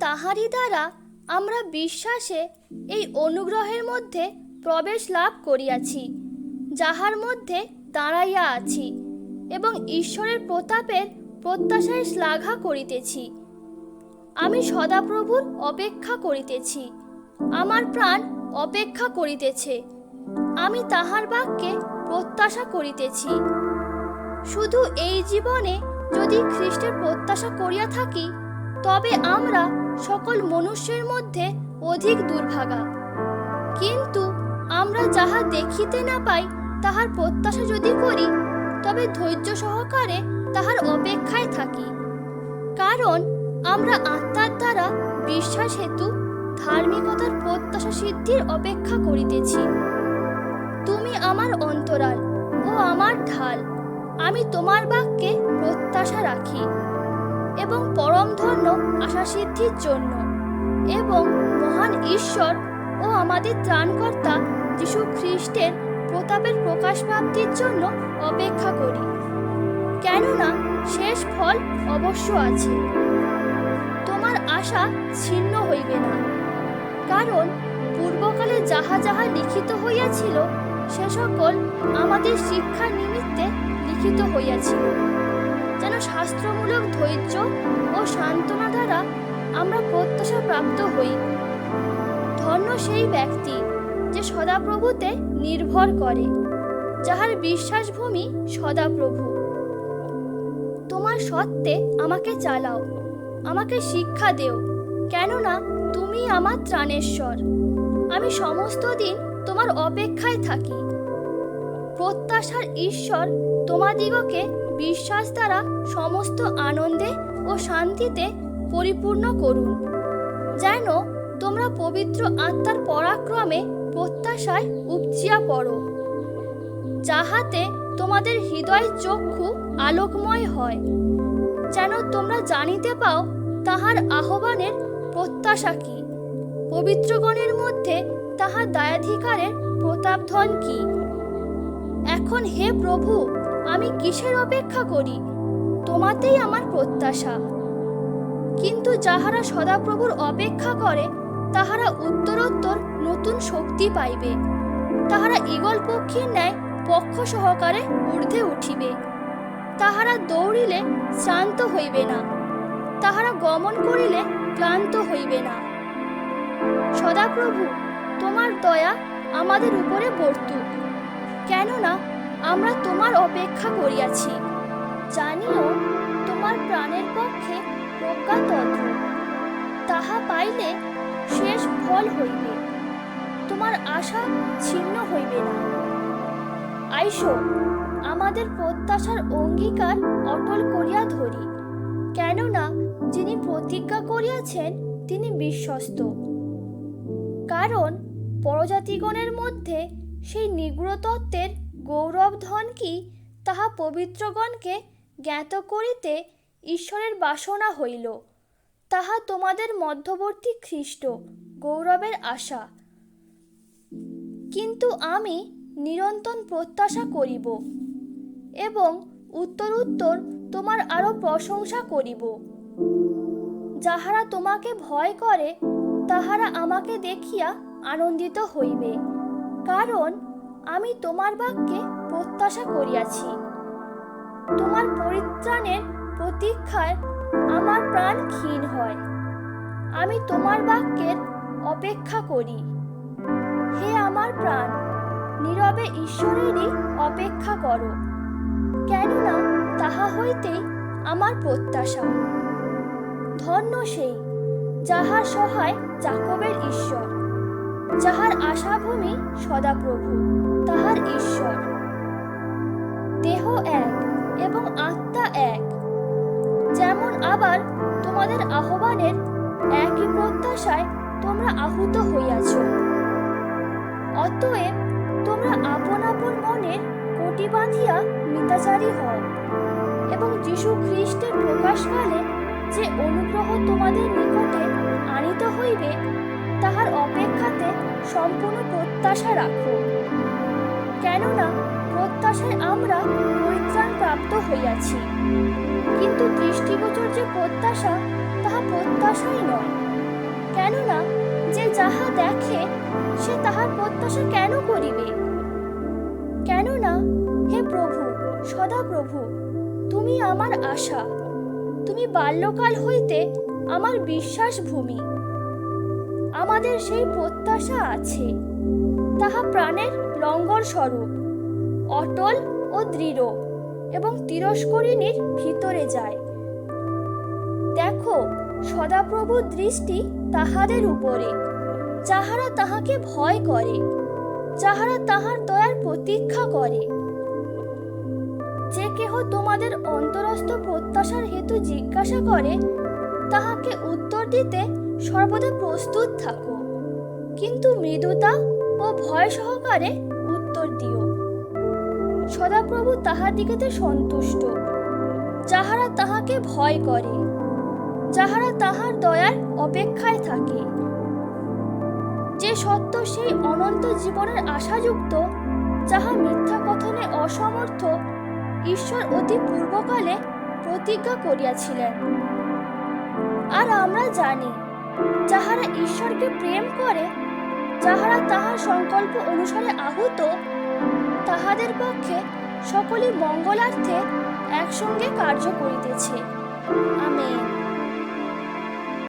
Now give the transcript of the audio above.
তাহারই দ্বারা আমরা বিশ্বাসে এই অনুগ্রহের মধ্যে প্রবেশ লাভ করিয়াছি, যাহার মধ্যে দাঁড়াইয়া আছি এবং ঈশ্বরের প্রতাপের প্রত্যাশায় শ্লাঘা করিতেছি। আমি সদাপ্রভুর অপেক্ষা করিতেছি, আমার প্রাণ অপেক্ষা করিতেছে, আমি তাহার বাক্যে প্রত্যাশা করিতেছি। শুধু এই জীবনে যদি খ্রিস্টের প্রত্যাশা করিয়া থাকি, তবে আমরা সকল মনুষ্যের মধ্যে অধিক দুর্ভাগা। কিন্তু আমরা যাহা দেখিতে না পাই তাহার প্রত্যাশা যদি করি, তবে ধৈর্য সহকারে তাহার অপেক্ষায় থাকি। কারণ আমরা আত্মার দ্বারা বিশ্বাস হেতু ধার্মিকতার প্রত্যাশা সিদ্ধির অপেক্ষা করিতেছি। তুমি আমার অন্তরাল ও আমার ঢাল, আমি তোমার বাক্যে প্রত্যাশা রাখি এবং পরম ধন্য আশা সিদ্ধির জন্য এবং মহান ঈশ্বর ও আমাদের ত্রাণকর্তা যীশু খ্রিস্টের প্রতাপের প্রকাশ প্রাপ্তির জন্য অপেক্ষা করি। কেননা শেষ ফল অবশ্য আছে। তোমার আশা ছিন্ন হইবে না, কারণ পূর্বকালে যাহা যাহা লিখিত হইয়াছিল সে সকল আমাদের শিক্ষার নিমিত্তে লিখিত হইয়াছিল, যেন শাস্ত্রমূলক ধৈর্য ও সান্ত্বনা দ্বারা আমরা প্রত্যাশা প্রাপ্ত হই। ধন্য সেই ব্যক্তি যে সদাপ্রভুতে নির্ভর করে, যাহার বিশ্বাসভূমি সদাপ্রভু। তোমার সত্ত্বে আমাকে চালাও, আমাকে শিক্ষা দেও, কেননা তুমি আমার ত্রাণেশ্বর। আমি সমস্ত দিন তোমার অপেক্ষায় থাকি। প্রত্যাশার ঈশ্বর তোমাদিগকে বিশ্বাস দ্বারা সমস্ত আনন্দে ও শান্তিতে পরিপূর্ণ করুন, যেন তোমরা পবিত্র আত্মার পরাক্রমে প্রত্যাশায় উপচিয়া পড়ো, যাহাতে তোমাদের হৃদয় চক্ষু আলোকময় হয়, যেন তোমরা জানিতে পাও তাহার আহ্বানের প্রত্যাশা কি, পবিত্রগণের মধ্যে তাহার দায়াধিকারের প্রতাপধন কি। এখন হে প্রভু, আমি কিসের অপেক্ষা করি? তোমাতেই আমার প্রত্যাশা। কিন্তু যাহারা সদাপ্রভুর অপেক্ষা করে তাহারা উত্তরোত্তর নতুন শক্তি পাইবে, তাহারা ঈগল পক্ষীর ন্যায় পক্ষ সহকারে ঊর্ধ্বে উঠিবে। তাহারা দৌড়িলে শ্রান্ত হইবে না, তাহারা গমন করিলে ক্লান্ত হইবে না। সদাপ্রভু, তোমার দয়া আমাদের উপরে বর্তুক, কেননা আমরা তোমার অপেক্ষা করিয়াছি। জানিও তোমার প্রাণের পক্ষে প্রজ্ঞা তন্ত্র, তাহা পাইলে শেষ ফল হইবে, তোমার আশা ছিন্ন হইবে না। আইসো, আমাদের প্রত্যাশার অঙ্গীকার অটল করিয়া ধরি, কেননা যিনি প্রতিজ্ঞা করিয়াছেন তিনি বিশ্বস্ত। কারণ পরজাতিগণের মধ্যে সেই নিগূঢ় তত্ত্বের গৌরব ধন কি, তাহা পবিত্রগণকে জ্ঞাত করিতে ঈশ্বরের বাসনা হইল। তাহা তোমাদের মধ্যবর্তী খ্রিস্ট গৌরবের আশা। কিন্তু আমি নিরন্তর প্রত্যাশা করিব এবং উত্তরোত্তর তোমার আরো প্রশংসা করিব। যাহারা তোমাকে ভয় করে তাহারা আমাকে দেখিয়া আনন্দিত হইবে, কারণ আমি তোমার বাক্যে প্রত্যাশা করিয়াছি। তোমার পরিত্রাণের প্রতীক্ষায় আমার প্রাণ ক্ষীণ হয়, আমি তোমার বাক্যের অপেক্ষা করি। হে আমার প্রাণ, নীরবে ঈশ্বরেরই অপেক্ষা করো, কেননা তাহা হইতেই আমার প্রত্যাশা। ধন্য সেই যাহার সহায় যাকবের ঈশ্বর, যাহার আশাভূমি সদাপ্রভু তাহার ঈশ্বর। দেহ এক এবং আত্মা এক, যেমন আবার তোমাদের আহ্বানের একই প্রত্যাশায় তোমরা আহুত হইয়াছ। অতএব তোমরা আপন আপন মনের কটি বাঁধিয়া মিতাচারী হও এবং যীশু খ্রিস্টের প্রকাশকালে যে অনুগ্রহ তোমাদের নিকটে আনিত হইবে তাহার অপেক্ষাতে সম্পূর্ণ প্রত্যাশা রাখো। কেননা প্রত্যাশায় আমরা পরিত্রাণ প্রাপ্ত হইয়াছি, কিন্তু দৃষ্টিগোচর যে প্রত্যাশা তাহা প্রত্যাশাই নয়। কেননা যে যাহা দেখে সে তাহার প্রত্যাশা কেন করিবে? কেননা হে প্রভু, সদাপ্রভু, তুমি আমার আশা, তুমি বাল্যকাল হইতে আমার বিশ্বাস ভূমি। আমাদের সেই প্রত্যাশা আছে, তাহা প্রাণের লঙ্গর স্বরূপ, অটল ও দৃঢ় এবং তিরস্করিণীর ভিতরে যায়। দেখো, সদাপ্রভুর দৃষ্টি তাহাদের উপরে, যাহারা তাহাকে ভয় করে, যাহারা তাহার দয়ার প্রতীক্ষা করে। যে কেহ তোমাদের অন্তরস্থ প্রত্যাশার হেতু জিজ্ঞাসা করে, তাহাকে উত্তর দিতে সর্বদা প্রস্তুত থাকো, কিন্তু মৃদুতা ও ভয় সহকারে উত্তর দিও। সদাপ্রভু তাহাদিগতে সন্তুষ্ট, যাহারা তাহাকে ভয় করে, যাহারা তাহার দয়ার অপেক্ষায় থাকে। যে সত্য সেই অনন্ত জীবনের আশাযুক্ত, যাহা মিথ্যা কথনে অসমর্থ ঈশ্বর অতি পূর্বকালে প্রতিজ্ঞা করিয়াছিলেন। আর আমরা জানি, যাহারা ঈশ্বরকে প্রেম করে, যাহারা তাহার সংকল্প অনুসারে আহুত, তাহাদের পক্ষে সকলই মঙ্গলার্থে একসঙ্গে কার্য করিতেছে। আমেন।